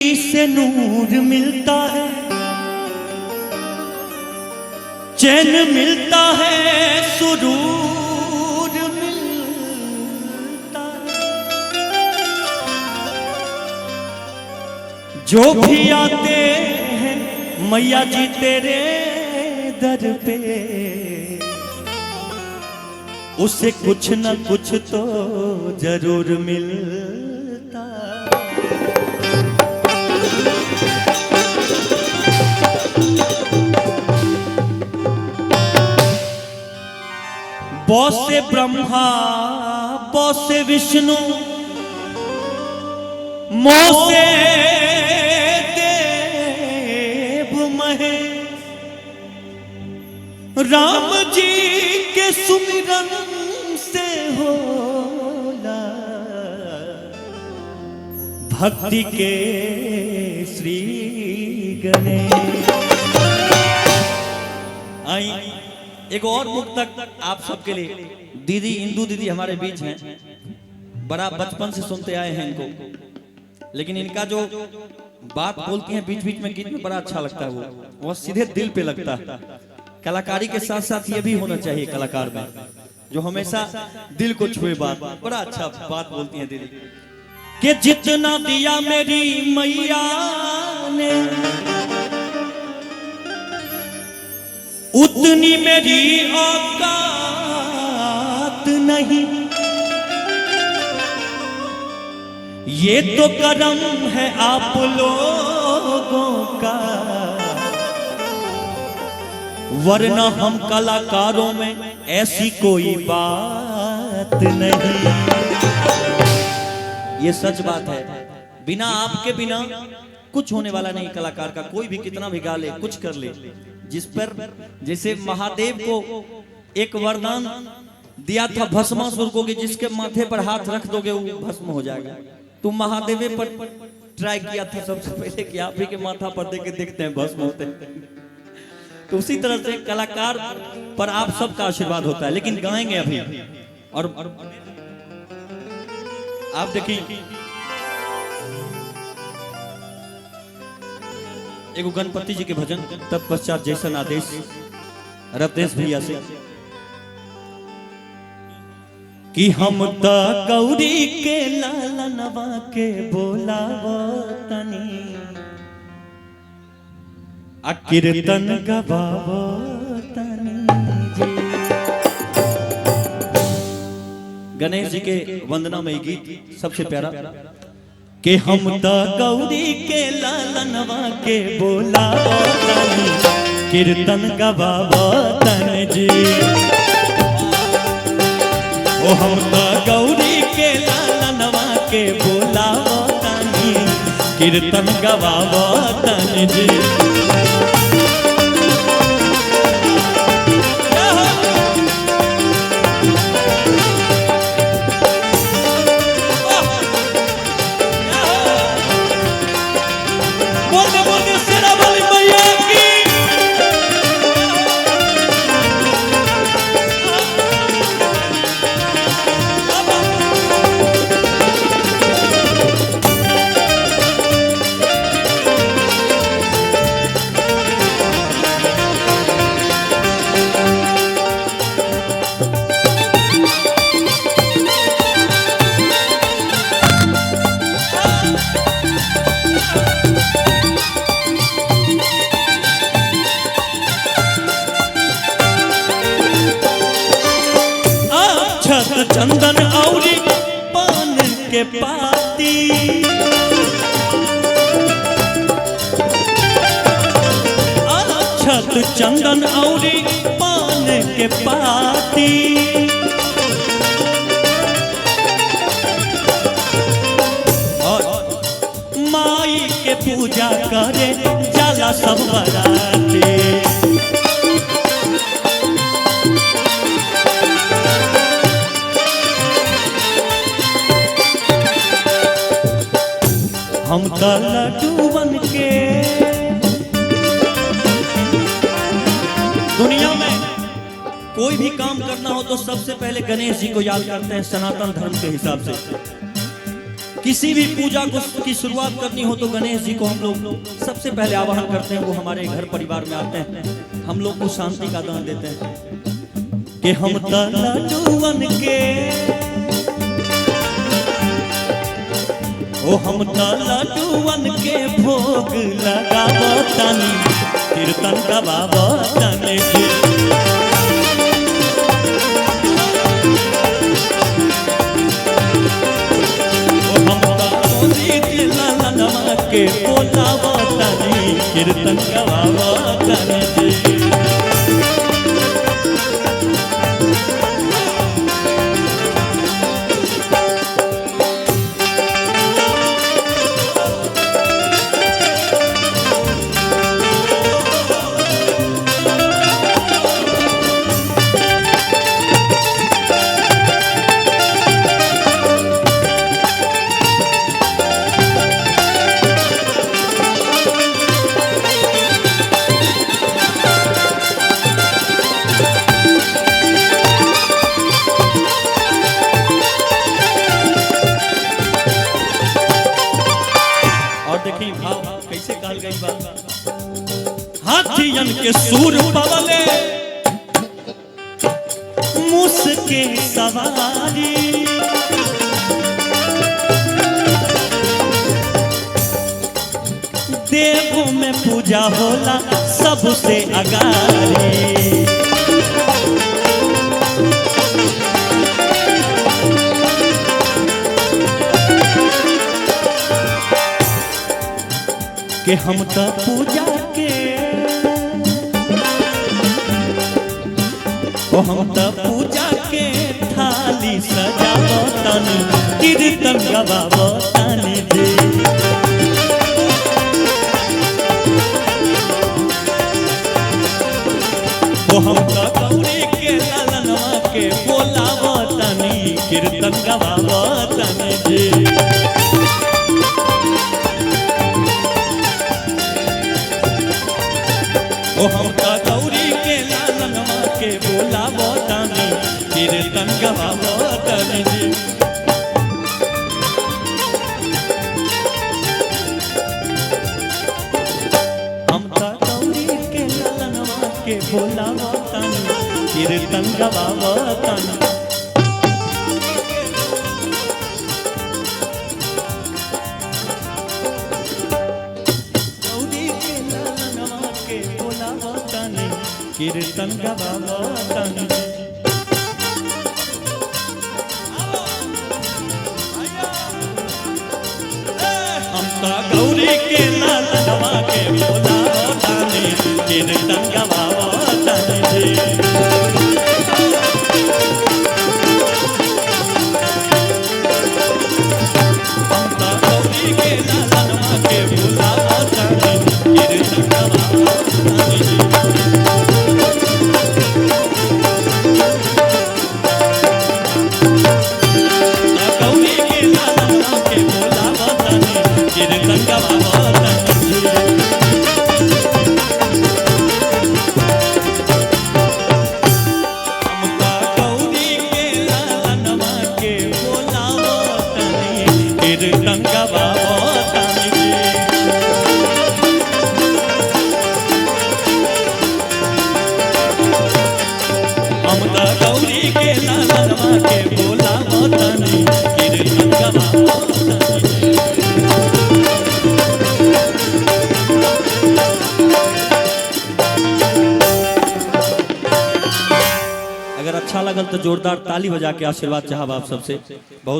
से नूर मिलता है, चैन मिलता है, सुरूर मिलता है। जो भी आते हैं मैया जी तेरे दर पे, उसे कुछ न कुछ तो जरूर मिलता। बौ से ब्रह्मा, बौ से विष्णु, मौ से देव महेश, राम जी के सुमिरन से होला भक्ति के श्री गणेश। आई एक और मुक्तक आप सबके लिए। दीदी इंदू दीदी हमारे बीच हैं, बड़ा बचपन से सुनते आए हैं इनको, लेकिन इनका जो बात बोलती हैं बीच बीच में गीत में बड़ा अच्छा लगता है। वो सीधे दिल पे लगता है। कलाकारी के साथ साथ ये भी होना चाहिए कलाकार में, जो हमेशा दिल को छुए बात। बड़ा अच्छा बात बोलती हैं दीदी कि जितना दिया मेरी मैया ने उतनी मेरी औकात नहीं। ये तो करम है आप लोगों का, वरना हम कलाकारों में ऐसी कोई बात नहीं। ये सच बात है, बिना आपके बिना कुछ होने वाला नहीं। कलाकार का कोई भी कितना भी गा ले, कुछ कर ले, जिस पर जैसे महादेव को एक वरदान दिया था भस्मासुर को कि जिसके माथे पर हाथ रख दोगे वो भस्म हो जाएगा। तुम महादेव पर ट्राई किया था सबसे पहले कि आप ही के माथा पर दे के देखते हैं भस्म होते हैं। तो उसी तरह से कलाकार पर आप सबका आशीर्वाद होता है। लेकिन गाएंगे अभी, और आप देखिए एगो गणपति जी के भजन, तत्पश्चात जैसन आदेश रतेश भैया से कि हम त गौरी के लालनवा के बोलावो तनी, आ कीर्तन गवावो तनी जी। गणेश जी के वंदना में गीत सबसे प्यारा कि हम त गौरी के लालनवा के बोलावो तनी, कीर्तन गवावो तनी जी। ओ हम त गौरी के लालनवा के बोलावो तनी, कीर्तन गवावो तनी जी। चंदन औरी पान के पाती, अक्षत चंदन औरी पान के पाती, और माई के पूजा करे जाला सब बराती। हम त लड्डू बन के दुनिया में कोई भी काम करना हो तो सबसे पहले गणेश जी को याद करते हैं, सनातन धर्म के हिसाब से। किसी भी पूजा की शुरुआत करनी हो तो गणेश जी को हम लोग सबसे पहले आवाहन करते हैं। वो हमारे घर परिवार में आते हैं, हम लोग को शांति का दान देते हैं कि हम लड्डूवन के ओ हम लड्डूवन के भोग लगावतनी कीर्तन गवावतनी के बोलावतनी कीर्तन गवावतनी कैसे कहल गई बात। हाथियन के सूर पवले मुसके सवारी देवों में पूजा होला सबसे अगारी के हम तो पूजा के ओ हम तो पूजा के थाली सजावतनी कीर्तन गवावतनी दे ओ हम तो गौरी के लालनवा के बोलावतनी कीर्तन गवावतनी दे ओ हम गौरी के लालनवा के बोलावतनी कीर्तन गवावतनी हम गौरी के लालनवा के बोलावतनी कीर्तन गवावतनी कीर्तन गवावतनी हम तो गौरी के लालनवा के बोलावतनी कीर्तन गवावतनी हम तो गौरी के लालनवा के बोलावतनी कीर्तन गवावतनी गौरी के लालनवा के बोलावतनी कीर्तन गवावतनी। अगर अच्छा लगल तो जोरदार ताली बजा के आशीर्वाद चाहब आप सबसे। बहुत